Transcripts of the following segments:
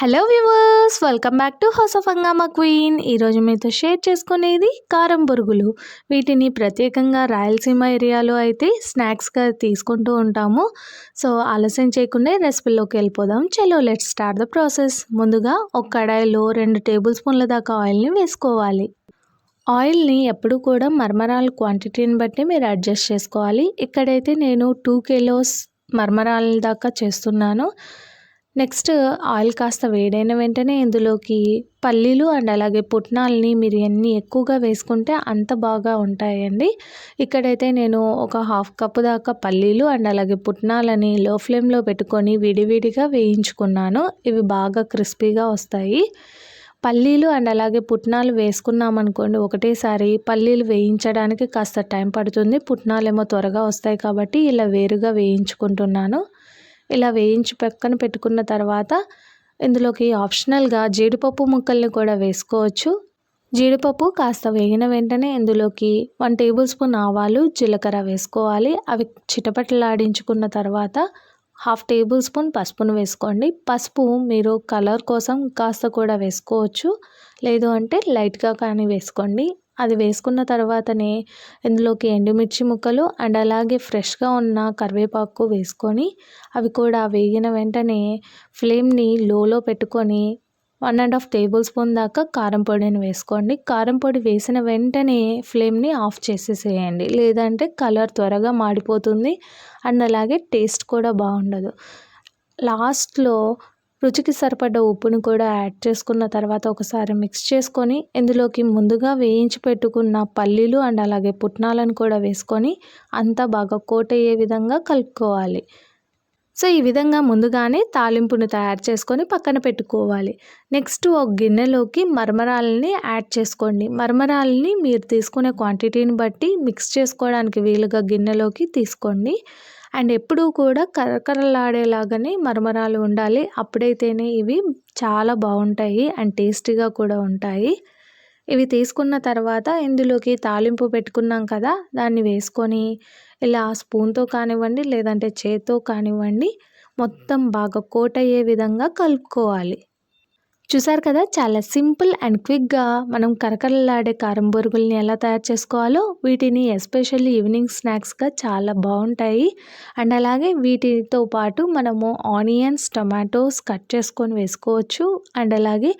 Hello viewers, welcome back to house of హంగామా queen. ఈరోజు మీతో షేర్ చేసుకునేది కారం బొరుగులు. వీటిని ప్రత్యేకంగా రాయలసీమ ఏరియాలో అయితే స్నాక్స్గా తీసుకుంటూ ఉంటాము. సో ఆలస్యం చేయకుండా రెసిపీలోకి వెళ్ళిపోదాం. చలో లెట్స్ స్టార్ట్ ద ప్రాసెస్. ముందుగా ఒక కడాయిలో 2 టేబుల్ స్పూన్ల దాకా ఆయిల్ని వేసుకోవాలి. ఆయిల్ని ఎప్పుడు కూడా మర్మరాల క్వాంటిటీని బట్టి మీరు అడ్జస్ట్ చేసుకోవాలి. ఇక్కడైతే నేను 2 కిలోస్ మర్మరాల దాకా చేస్తున్నాను. నెక్స్ట్ ఆయిల్ కాస్త వేడైన వెంటనే ఇందులోకి పల్లీలు అండ్ అలాగే పుట్నాలని మీరు ఎన్ని ఎక్కువగా వేసుకుంటే అంత బాగా ఉంటాయండి. ఇక్కడైతే నేను ఒక హాఫ్ కప్పు దాకా పల్లీలు అండ్ అలాగే పుట్నాలని లో ఫ్లేమ్లో పెట్టుకొని విడివిడిగా వేయించుకున్నాను. ఇవి బాగా క్రిస్పీగా వస్తాయి. పల్లీలు అండ్ అలాగే పుట్నాలు వేసుకున్నామనుకోండి, ఒకటేసారి పల్లీలు వేయించడానికి కాస్త టైం పడుతుంది. పుట్నాలేమో త్వరగా వస్తాయి కాబట్టి ఇలా వేరుగా వేయించుకుంటున్నాను. ఇలా వేయించి పక్కన పెట్టుకున్న తర్వాత ఇందులోకి ఆప్షనల్గా జీడిపప్పు ముక్కల్ని కూడా వేసుకోవచ్చు. జీడిపప్పు కాస్త వేగిన వెంటనే ఇందులోకి 1 టేబుల్ స్పూన్ ఆవాలు, జీలకర్ర వేసుకోవాలి. అవి చిటపటలాడించుకున్న తర్వాత 1/2 టేబుల్ స్పూన్ పసుపును వేసుకోండి. పసుపు మీరు కలర్ కోసం కాస్త కూడా వేసుకోవచ్చు, లేదు అంటే లైట్గా కానీ వేసుకోండి. అది వేసుకున్న తర్వాతనే ఇందులోకి ఎండుమిర్చి ముక్కలు అండ్ అలాగే ఫ్రెష్గా ఉన్న కరివేపాకు వేసుకొని అవి కూడా వేగిన వెంటనే ఫ్లేమ్ని లోలో పెట్టుకొని 1.5 టేబుల్ స్పూన్ దాకా కారం పొడిని వేసుకోండి. కారం పొడి వేసిన వెంటనే ఫ్లేమ్ని ఆఫ్ చేసేసేయండి, లేదంటే కలర్ త్వరగా మాడిపోతుంది అండ్ అలాగే టేస్ట్ కూడా బాగుండదు. లాస్ట్లో రుచికి సరిపడ్డ ఉప్పును కూడా యాడ్ చేసుకున్న తర్వాత ఒకసారి మిక్స్ చేసుకొని ఇందులోకి ముందుగా వేయించి పెట్టుకున్న పల్లీలు అండ్ అలాగే పుట్నాలను కూడా వేసుకొని అంతా బాగా కోట్ అయ్యే విధంగా కలుపుకోవాలి. సో ఈ విధంగా ముందుగానే తాలింపును తయారు చేసుకొని పక్కన పెట్టుకోవాలి. నెక్స్ట్ ఒక గిన్నెలోకి మరమరాలని యాడ్ చేసుకోండి. మరమరాలని మీరు తీసుకునే క్వాంటిటీని బట్టి మిక్స్ చేసుకోవడానికి వీలుగా గిన్నెలోకి తీసుకోండి. అండ్ ఎప్పుడూ కూడా కరకరలాడేలాగానే మరమరాలు ఉండాలి. అప్పుడైతేనే ఇవి చాలా బాగుంటాయి అండ్ టేస్టీగా కూడా ఉంటాయి. ఇవి తీసుకున్న తర్వాత ఇందులోకి తాలింపు పెట్టుకున్నాం కదా, దాన్ని వేసుకొని ఇలా స్పూన్తో కానివ్వండి లేదంటే చేత్తో కానివ్వండి మొత్తం బాగా కోట్ అయ్యే విధంగా కలుపుకోవాలి. చూసారు కదా, చాలా సింపుల్ అండ్ క్విక్గా మనం కరకరలాడే కారం బొరుగుల్ని ఎలా తయారు చేసుకోవాలో. వీటిని ఎస్పెషల్లీ ఈవినింగ్ స్నాక్స్గా చాలా బాగుంటాయి. అండ్ అలాగే వీటితో పాటు మనము ఆనియన్స్, టొమాటోస్ కట్ చేసుకొని వేసుకోవచ్చు. అండ్ అలాగే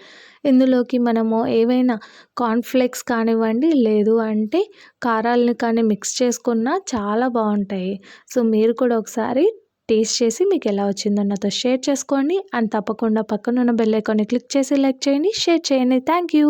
ఇందులోకి మనము ఏవైనా కార్న్ఫ్లేక్స్ కానివ్వండి లేదు అంటే కారాలను కానీ మిక్స్ చేసుకున్నా చాలా బాగుంటాయి. సో మీరు కూడా ఒకసారి టేస్ట్ చేసి మీకు ఎలా వచ్చిందో నాతో షేర్ చేసుకోండి. అండ్ తప్పకుండా పక్కనున్న బెల్ ఐకాన్ని క్లిక్ చేసి లైక్ చేయండి, షేర్ చేయండి. Thank you.